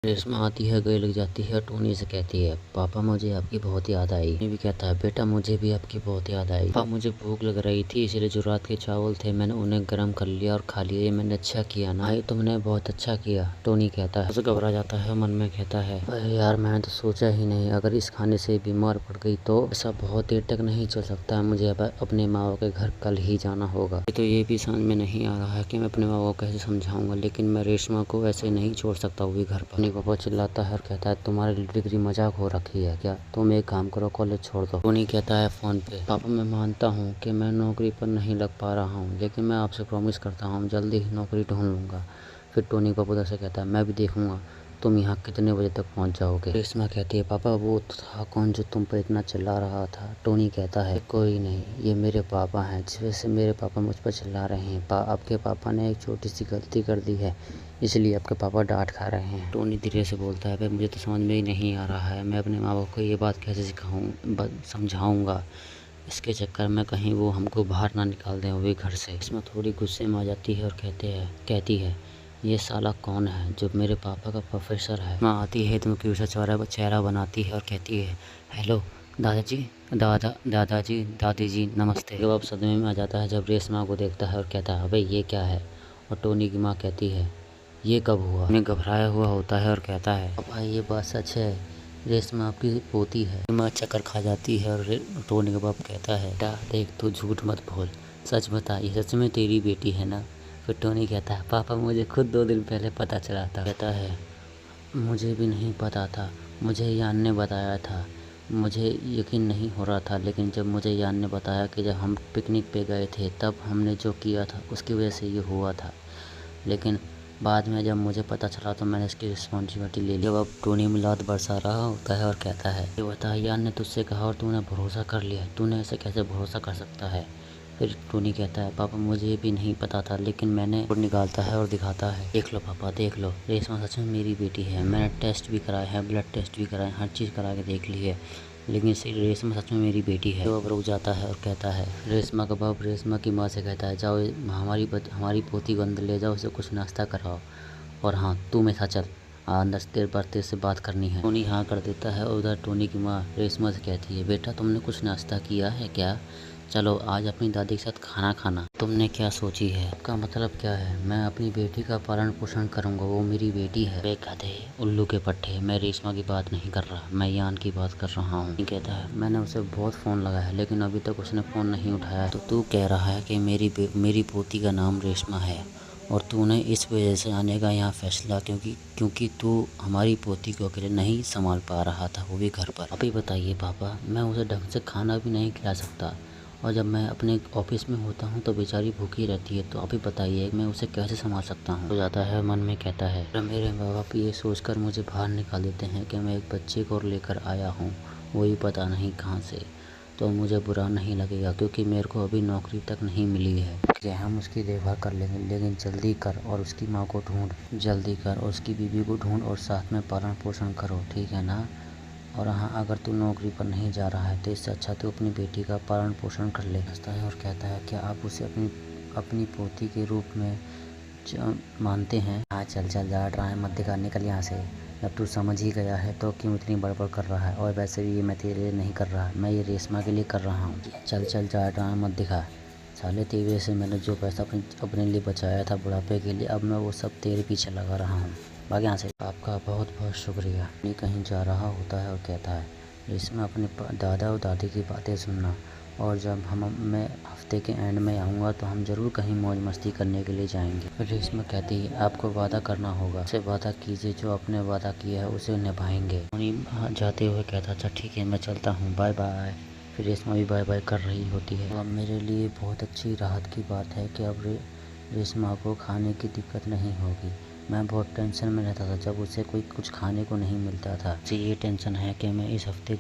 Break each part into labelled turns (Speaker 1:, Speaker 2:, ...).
Speaker 1: रेशमा आती है, गले लग जाती है, टोनी से कहती है, पापा मुझे आपकी बहुत याद आई। टोनी भी कहता है, बेटा मुझे भी आपकी बहुत याद आई। पापा मुझे भूख लग रही थी, इसलिए जो रात के चावल थे मैंने उन्हें गर्म कर लिया और खा लिया। ये मैंने अच्छा किया ना? भाई तुमने बहुत अच्छा किया। टोनी कहता है, उसे घबरा जाता है, मन में कहता है, अरे यार मैंने तो सोचा ही नहीं, अगर इस खाने से बीमार पड़ गई तो ऐसा बहुत देर तक नहीं चल सकता। मुझे अब अपने माँ बाप के घर कल ही जाना होगा। तो ये भी समझ में नहीं आ रहा है कि मैं अपने माँ बाप को कैसे समझाऊंगा, लेकिन मैं रेशमा को ऐसे नहीं छोड़ सकता वो भी घर पर। पापा चिल्लाता है और कहता है, तुम्हारी डिग्री मजाक हो रखी है क्या? तुम एक काम करो, कॉलेज छोड़ दो। टोनी कहता है फोन पे, पापा मैं मानता हूँ कि मैं नौकरी पर नहीं लग पा रहा हूँ, लेकिन मैं आपसे प्रॉमिस करता हूँ जल्दी ही नौकरी ढूंढ लूंगा। फिर टोनी पापा उधर से कहता है, मैं भी देखूंगा तुम यहाँ कितने बजे तक पहुँच जाओगे। रेशमा कहती है, पापा वो था कौन जो तुम पर इतना चिल्ला रहा था? टोनी कहता है, कोई नहीं, ये मेरे पापा हैं, जिस वजह से मेरे पापा मुझ पर चिल्ला रहे हैं। आपके पापा ने एक छोटी सी गलती कर दी है, इसलिए आपके पापा डांट खा रहे हैं। टोनी धीरे से बोलता है, भाई मुझे तो समझ में ही नहीं आ रहा है, मैं अपने माँ बाप को ये बात कैसे समझाऊंगा। इसके चक्कर में कहीं वो हमको बाहर ना निकाल दें, वो भी घर से। इसमें थोड़ी गुस्से में आ जाती है और कहती है, ये साला कौन है जो मेरे पापा का प्रोफेसर है? माँ आती है तो क्यूट सा चेहरा बनाती है और कहती है, हेलो दादाजी, दादाजी, दादी जी नमस्ते। जब अब सदमे में आ जाता है जब रेशमा को देखता है और कहता है, भाई ये क्या है? और टोनी की माँ कहती है, ये कब हुआ? उन्हें घबराया हुआ होता है और कहता है, पापा ये बात सच है, रेशमा आपकी पोती है। माँ चक्कर खा जाती है और टोनी का बाप कहता है, बेटा देख तू झूठ मत बोल, सच बता, ये सच में तेरी बेटी है ना? फिर टोनी कहता है, पापा मुझे खुद 2 दिन पहले पता चला था। कहता है, मुझे भी नहीं पता था, मुझे यान ने बताया था। मुझे यकीन नहीं हो रहा था, लेकिन जब मुझे यान ने बताया कि जब हम पिकनिक पे गए थे तब हमने जो किया था उसकी वजह से ये हुआ था, लेकिन बाद में जब मुझे पता चला तो मैंने इसकी रिस्पॉन्सिबिलिटी ले ली। जब अब टोनी मिलाद बरसा रहा होता है और कहता है, ये बता यान ने तुझसे कहा और तूने भरोसा कर लिया, तूने ऐसे कैसे भरोसा कर सकता है? फिर टोनी कहता है, पापा मुझे भी नहीं पता था, लेकिन मैंने निकालता है और दिखाता है, देख लो पापा देख लो, रेशमा सच में मेरी बेटी है। मैंने टेस्ट भी कराया है, ब्लड टेस्ट भी कराए, हर चीज़ करा के देख ली है, लेकिन रेशमा सच में मेरी बेटी है। तो अब रुक जाता है और कहता है, रेशमा का बाप रेशमा की माँ से कहता है, जाओ हमारी पोती को अंदर ले जाओ, उसे कुछ नाश्ता कराओ, और हाँ तू मेरे साथ चल, अंदर तेरे से बात करनी है। टोनी हाँ कर देता है और उधर टोनी की माँ रेशमा से कहती है, बेटा तुमने कुछ नाश्ता किया है क्या? चलो आज अपनी दादी के साथ खाना खाना। तुमने क्या सोची है? आपका मतलब क्या है? मैं अपनी बेटी का पालन पोषण करूंगा, वो मेरी बेटी है। वे गधे, उल्लू के पट्टे, मैं रेशमा की बात नहीं कर रहा, मैं यान की बात कर रहा हूँ। कहता है, मैंने उसे बहुत फ़ोन लगाया है लेकिन अभी तक उसने फ़ोन नहीं उठाया। तो तू कह रहा है कि मेरी पोती का नाम रेशमा है और तूने इस वजह से आने का यहाँ फैसला क्योंकि तू हमारी पोती को अकेले नहीं संभाल पा रहा था, वो भी घर पर। अभी बताइए पापा, मैं उसे ढंग से खाना भी नहीं खिला सकता, और जब मैं अपने ऑफिस में होता हूँ तो बेचारी भूखी रहती है, तो अभी बताइए मैं उसे कैसे संभाल सकता हूँ? हो जाता है, मन में कहता है, मेरे माँ बाप ये सोचकर मुझे बाहर निकाल देते हैं कि मैं एक बच्चे को लेकर आया हूँ, वही पता नहीं कहाँ से, तो मुझे बुरा नहीं लगेगा क्योंकि मेरे को अभी नौकरी तक नहीं मिली है कि हम उसकी देखभाल कर लेंगे, लेकिन जल्दी कर और उसकी माँ को ढूंढ, जल्दी कर और उसकी बीवी को ढूंढ और साथ में पालन पोषण करो, ठीक है ना? और हाँ, अगर तू नौकरी पर नहीं जा रहा है तो इससे अच्छा तू अपनी बेटी का पालन पोषण कर ले। हंसता है और कहता है, क्या आप उसे अपनी पोती के रूप में मानते हैं? हाँ चल ज़्यादा ड्रामे मत दिखा, निकल यहाँ से। जब तू समझ ही गया है तो क्यों इतनी बड़बड़ कर रहा है? और वैसे भी ये मैं तेरे लिए नहीं कर रहा, मैं ये रेशमा के लिए कर रहा हूँ। चल ज़्यादा ड्रामे मत दिखा। साले तेरी वजह से मैंने जो पैसा अपने लिए बचाया था बुढ़ापे के लिए, अब मैं वो सब तेरे पीछे लगा रहा हूँ। भाग यहाँ से। आपका बहुत बहुत शुक्रिया। नहीं कहीं जा रहा होता है और कहता है, इसमें अपने दादा और दादी की बातें सुनना, और जब मैं हफ्ते के एंड में आऊँगा तो हम ज़रूर कहीं मौज मस्ती करने के लिए जाएंगे। फिर रेशमा कहती है, आपको वादा करना होगा, उससे वादा कीजिए, जो आपने वादा किया है उसे निभाएंगे। टोनी जाते हुए कहता, अच्छा ठीक है मैं चलता हूँ, बाय बाय। फिर रेशमा भी बाय बाय कर रही होती है। अब मेरे लिए बहुत अच्छी राहत की बात है कि अब रेशमा को खाने की दिक्कत नहीं होगी। मैं बहुत टेंशन में रहता था जब उसे कुछ खाने को नहीं मिलता था। मुझे ये टेंशन है कि मैं इस हफ्ते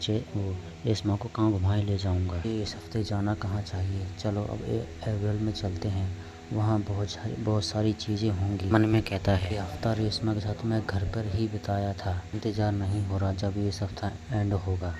Speaker 1: रेशमा को कहाँ घुमाए ले जाऊँगा। इस हफ्ते जाना कहाँ चाहिए? चलो अब एवरेल में चलते हैं, वहाँ बहुत सारी चीज़ें होंगी। मन में कहता है, ये हफ्ता रेशमा के साथ मैं घर पर ही बिताया था, इंतज़ार नहीं हो रहा जब ये हफ्ता एंड होगा।